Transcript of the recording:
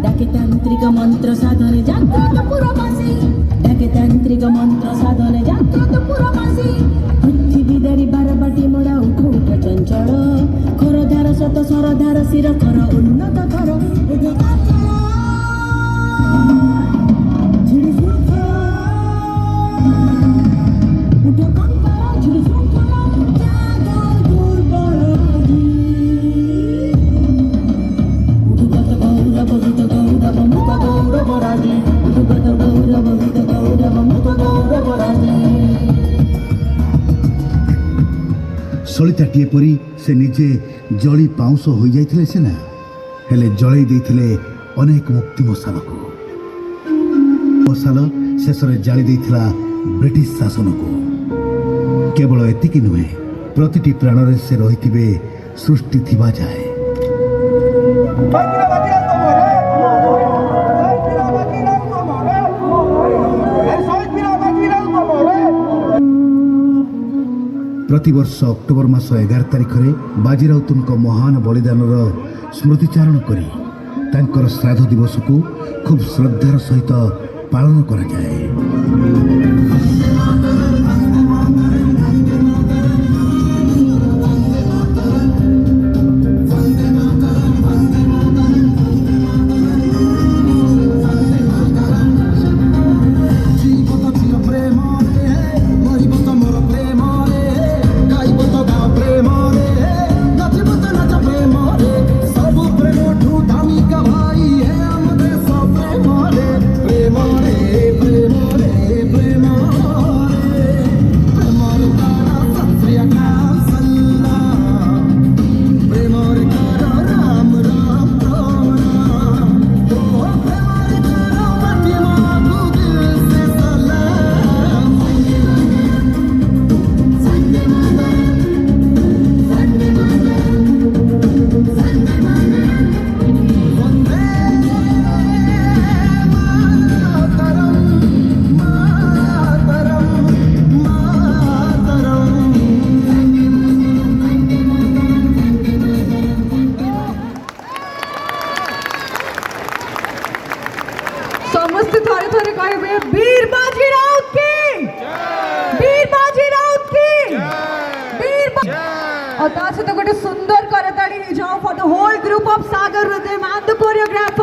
डाके तांत्रिक मंत्र साधने जागृत पुरमासी डाके तांत्रिक मंत्र साधने जागृत पुरमासी पृथ्वी दरी बारबाटी मोड़ा उठ उठ चंचल खरधार सत सरधार शिर खर उन्नत कर सलिताटीए परी से निजे जली पाउंस हो जाइथिले सेना हेले जळै दैथिले अनेक मुक्ति मशाल को मशाल शेषरे जाली दैथिला ब्रिटिश शासन को केवल एतिकी नुहे प्रतिटी प्राणरे से रहिथिबे सृष्टि थिबा जाए प्रतिवर्ष अक्टोबर मास 11 तारिख में बाजीराउतुंक महान बलिदान स्मृतिचारण करी तांकर श्राद्ध दिवस को खूब श्रद्धार सहित पालन करा जाए। समस्त थोड़े थोड़े कहे वीर बाजी राउत की वीर बाजी राउत की वीर और ता सहित गोटे सुंदर करताड़ी जाओ for the whole group of Sagar Hriday and the choreography